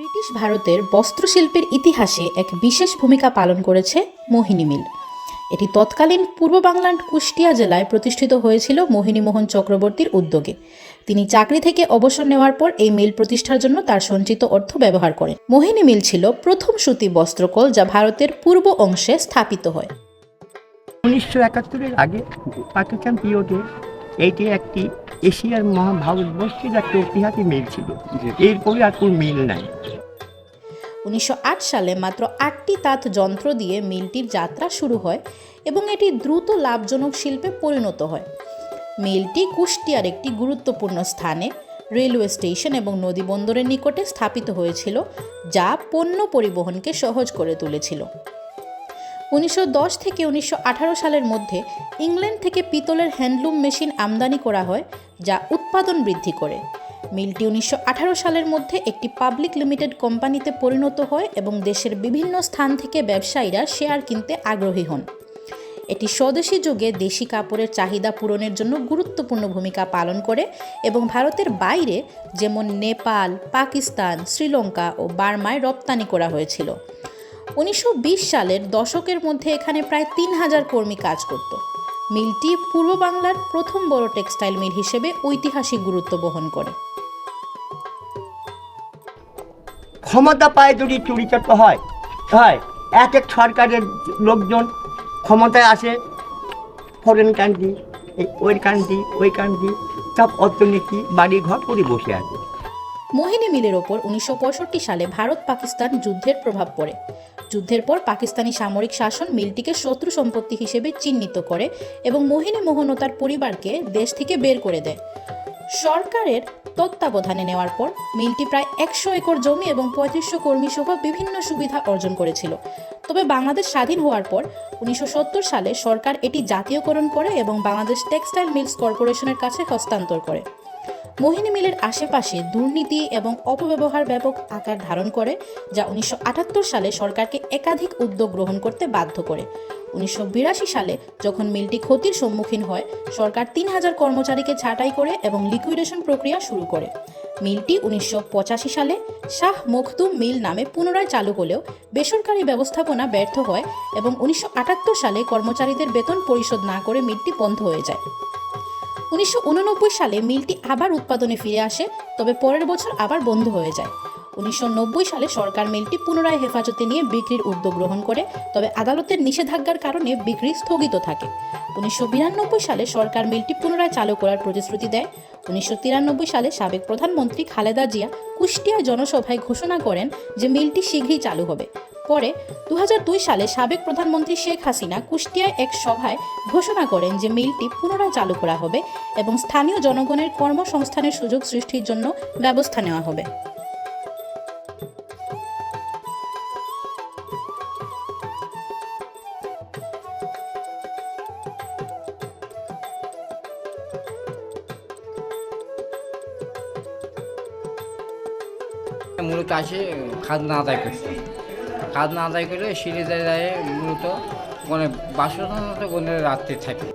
British ভারতের বস্ত্রশিল্পের ইতিহাসে এক বিশেষ ভূমিকা পালন করেছে মোহিনী মিল। এটি তৎকালীন পূর্ব বাংলার কুষ্টিয়া জেলায় প্রতিষ্ঠিত হয়েছিল মোহিনীমোহন চক্রবর্তীর উদ্যোগে। তিনি চাকরি থেকে অবসর নেওয়ার পর এই মিল প্রতিষ্ঠার জন্য তার সঞ্চিত অর্থ ব্যবহার করেন। মোহিনী মিল ছিল প্রথম সুতি বস্ত্রকল যা ভারতের পূর্ব অংশে স্থাপিত হয়। 1971-এর আগে পাকিস্তান পিরিয়ডে এইটি একটি এশিয়ার ভারতবর্ষের একটা ঐতিহাসিক মিল ছিল। এরপরে আর কোনো মিল নাই। 1908 সালে মাত্র 8টি তাঁত যন্ত্র দিয়ে মিলটির যাত্রা শুরু হয় এবং এটি দ্রুত লাভজনক শিল্পে পরিণত হয়। মিলটি কুষ্টিয়ার একটি গুরুত্বপূর্ণ স্থানে রেলওয়ে স্টেশন এবং নদী বন্দরের নিকটে স্থাপিত হয়েছিল, যা পণ্য পরিবহনকে সহজ করে তুলেছিল। 1910 থেকে 1918 সালের মধ্যে ইংল্যান্ড থেকে পিতলের হ্যান্ডলুম মেশিন আমদানি করা হয়, যা উৎপাদন বৃদ্ধি করে। মিলটি 1918 সালের মধ্যে একটি পাবলিক লিমিটেড কোম্পানিতে পরিণত হয় এবং দেশের বিভিন্ন স্থান থেকে ব্যবসায়ীরা শেয়ার কিনতে আগ্রহী হন। এটি স্বদেশী যুগে দেশি কাপড়ের চাহিদা পূরণের জন্য গুরুত্বপূর্ণ ভূমিকা পালন করে এবং ভারতের বাইরে যেমন নেপাল, পাকিস্তান, শ্রীলঙ্কা ও বার্মায় রপ্তানি করা হয়েছিল। 1920 সালের দশকের মধ্যে এখানে প্রায় 3000 কর্মী কাজ করত। মিলটি পূর্ব বাংলার প্রথম বড় টেক্সটাইল মিল হিসেবে ঐতিহাসিক গুরুত্ব বহন করে। ক্ষমতা পায় যদি চুরিচট্ট হয় এক এক সরকারের লোকজন ক্ষমতায় আসে, ফরেন কান্ট্রি, ওই কান্ট্রি সব অর্থনীতি বাড়ি ঘর করে বসে আছে। মোহিনী মিলের ওপর 1965 সালে ভারত পাকিস্তান যুদ্ধের প্রভাব পড়ে। যুদ্ধের পর পাকিস্তানি সামরিক শাসন মিলটিকে শত্রু সম্পত্তি হিসেবে চিহ্নিত করে এবং মোহিনী মোহন ও তার পরিবারকে দেশ থেকে বের করে দেয়। সরকারের তত্ত্বাবধানে নেওয়ার পর মিলটি প্রায় 100 একর জমি এবং 3500 কর্মী সহ বিভিন্ন সুবিধা অর্জন করেছিল। তবে বাংলাদেশ স্বাধীন হওয়ার পর 1970 সালে সরকার এটি জাতীয়করণ করে এবং বাংলাদেশ টেক্সটাইল মিলস কর্পোরেশনের কাছে হস্তান্তর করে। মোহিনী মিলের আশেপাশে দুর্নীতি এবং অপব্যবহার ব্যাপক আকার ধারণ করে, যা 1978 সালে সরকারকে একাধিক উদ্যোগ গ্রহণ করতে বাধ্য করে। 1982 সালে যখন মিলটি ক্ষতির সম্মুখীন হয়, সরকার 3000 কর্মচারীকে ছাঁটাই করে এবং লিকুইডেশন প্রক্রিয়া শুরু করে। মিলটি 1985 সালে শাহ মখদুম মিল নামে পুনরায় চালু হলেও বেসরকারি ব্যবস্থাপনা ব্যর্থ হয় এবং 1978 সালে কর্মচারীদের বেতন পরিশোধ না করে মিলটি বন্ধ হয়ে যায়। 1989 সালে মিলটি আবার উৎপাদনে ফিরে আসে, তবে পরের বছর আবার বন্ধ হয়ে যায়। 1990 সালে সরকার মিলটি পুনরায় হেফাজতে নিয়ে বিক্রির উদ্যোগ গ্রহণ করে, তবে আদালতের নিষেধাজ্ঞার কারণে বিক্রি স্থগিত থাকে। 1992 সালে সরকার মিলটি পুনরায় চালু করার প্রতিশ্রুতি দেয়। 1993 সালে সাবেক প্রধানমন্ত্রী খালেদা জিয়া কুষ্টিয়া জনসভায় ঘোষণা করেন যে মিলটি শীঘ্রই চালু হবে। পরে 2002 সালে সাবেক প্রধানমন্ত্রী শেখ হাসিনা কুষ্টিয়ায় এক সভায় ঘোষণা করেন যে মিলটি পুনরায় চালু করা হবে এবং স্থানীয় জনগণের কর্মসংস্থানের সুযোগ সৃষ্টির জন্য ব্যবস্থা নেওয়া হবে। মূলত আসে খাজনা আদায় করছে। খাজনা আদায় করে সিঁড়ি মূলত মানে বাসনত রাত্রে থাকে।